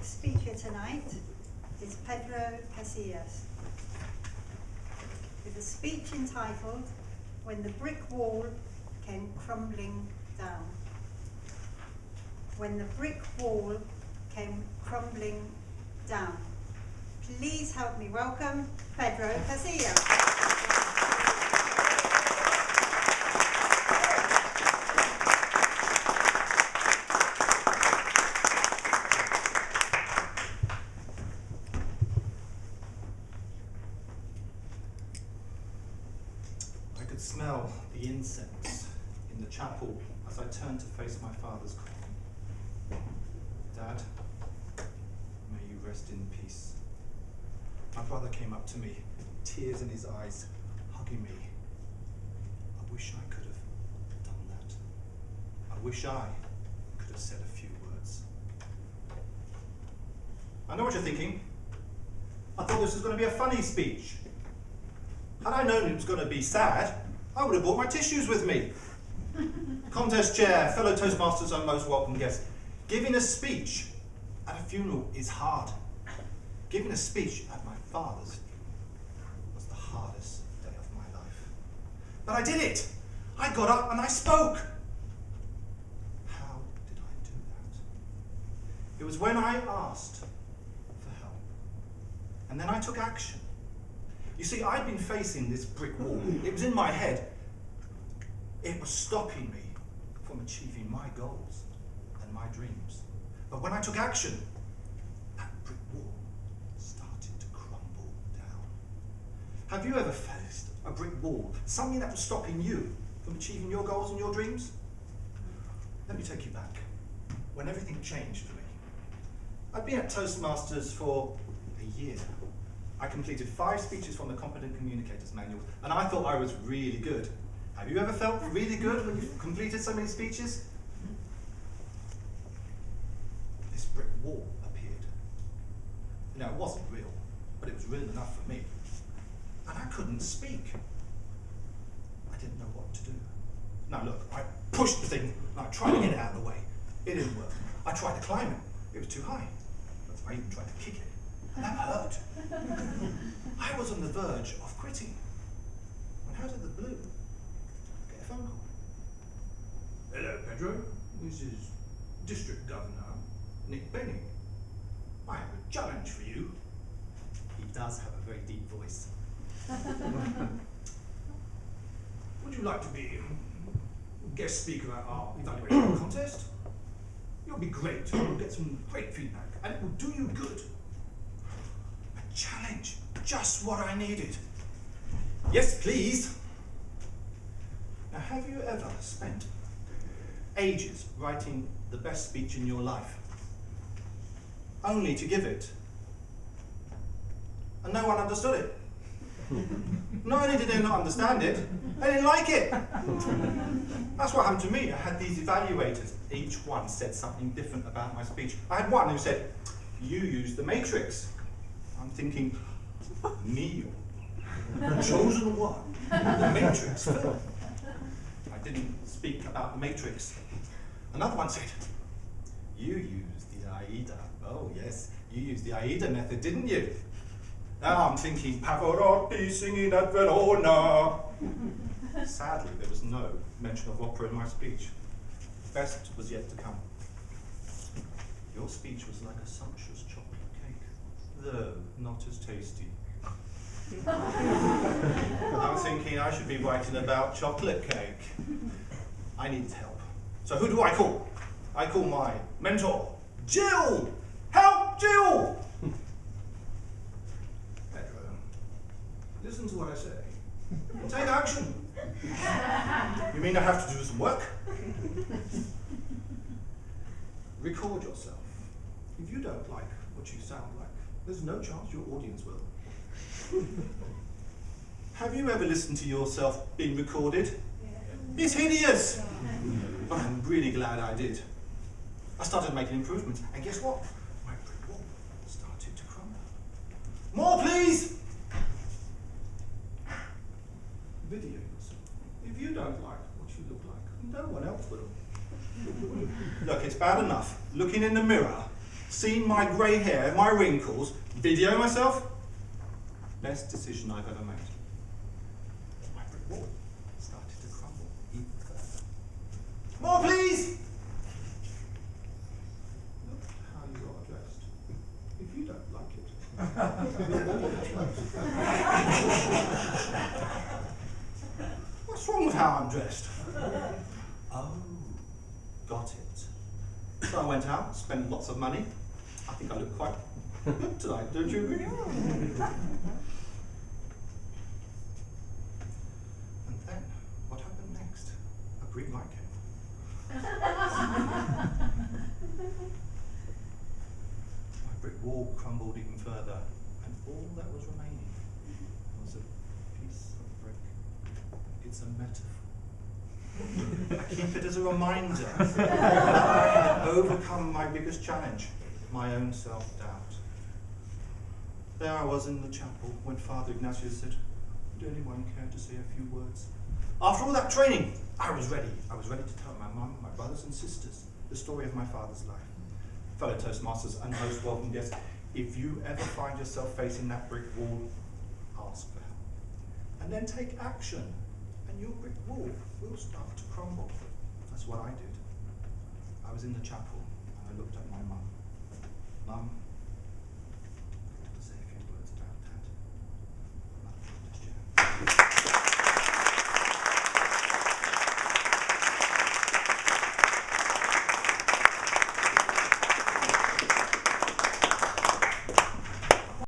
speaker tonight is Pedro Casillas, with a speech entitled When the Brick Wall Came Crumbling Down. When the brick wall came crumbling down. Please help me welcome Pedro Casillas. I could smell the incense in the chapel as I turned to face my father's coffin. Dad, may you rest in peace. My father came up to me, tears in his eyes, hugging me. I wish I could have done that. I wish I could have said a few words. I know what you're thinking. I thought this was going to be a funny speech. Had I known it was going to be sad, I would have brought my tissues with me. Contest chair, fellow Toastmasters and most welcome guests. Giving a speech at a funeral is hard. Giving a speech at my father's was the hardest day of my life. But I did it! I got up and I spoke! How did I do that? It was when I asked for help. And then I took action. You see, I'd been facing this brick wall. It was in my head. It was stopping me from achieving my goals and my dreams. But when I took action, that brick wall started to crumble down. Have you ever faced a brick wall, something that was stopping you from achieving your goals and your dreams? Let me take you back, when everything changed for me. I'd been at Toastmasters for a year. I completed 5 speeches from the Competent Communicators Manual, and I thought I was really good. Have you ever felt really good when you've completed so many speeches? This brick wall appeared. Now, it wasn't real, but it was real enough for me. And I couldn't speak. I didn't know what to do. Now look, I pushed the thing, and I tried to get it out of the way. It didn't work. I tried to climb it. It was too high. I even tried to kick it. And that hurt. I was on the verge of quitting. When out of the blue, I get a phone call. Hello, Pedro. This is District Governor Nick Benning. I have a challenge for you. He does have a very deep voice. Would you like to be guest speaker at our evaluation contest? You'll be great. You'll get some great feedback, and it will do you good. A challenge, just what I needed. Yes, please. Now, have you ever spent ages writing the best speech in your life, only to give it, and no one understood it? Not only did they not understand it, they didn't like it. That's what happened to me. I had these evaluators. Each one said something different about my speech. I had one who said, "You used the Matrix." I'm thinking, me, chosen one, the Matrix film. I didn't speak about the Matrix. Another one said, "You used the AIDA." Oh yes, you used the AIDA method, didn't you? Now I'm thinking, Pavarotti singing at Verona. Sadly, there was no mention of opera in my speech. The best was yet to come. Your speech was like a sumptuous chocolate cake, though not as tasty. I'm thinking I should be writing about chocolate cake. I needed help. So who do I call? I call my mentor, Jill! Help, Jill! Pedro, listen to what I say. Take action. You mean I have to do some work? Record yourself. If you don't like what you sound like, there's no chance your audience will. Have you ever listened to yourself being recorded? Yeah. It's hideous. But I'm really glad I did. I started making improvements, and guess what? My brick wall started to crumble. More, please! Video yourself. If you don't like what you look like, no one else will. Look, it's bad enough looking in the mirror Seen my grey hair, my wrinkles, video myself? Best decision I've ever made. My brick wall started to crumble even further. More, please! Look how you are dressed. If you don't like it. What's wrong with how I'm dressed? Oh, got it. So I went out, spent lots of money. I think I look quite good tonight, don't you agree? And then, what happened next? A green light came on. My brick wall crumbled even further, and all that was remaining was a piece of brick. It's a metaphor. I keep it as a reminder that I had overcome my biggest challenge, my own self-doubt. There I was in the chapel when Father Ignatius said, "Would anyone care to say a few words?" After all that training, I was ready. I was ready to tell my mum, my brothers and sisters the story of my father's life. Fellow Toastmasters and most welcome guests, if you ever find yourself facing that brick wall, ask for help. And then take action. And your brick wall will start to crumble. That's what I did. I was in the chapel and I looked at my mum. Mum,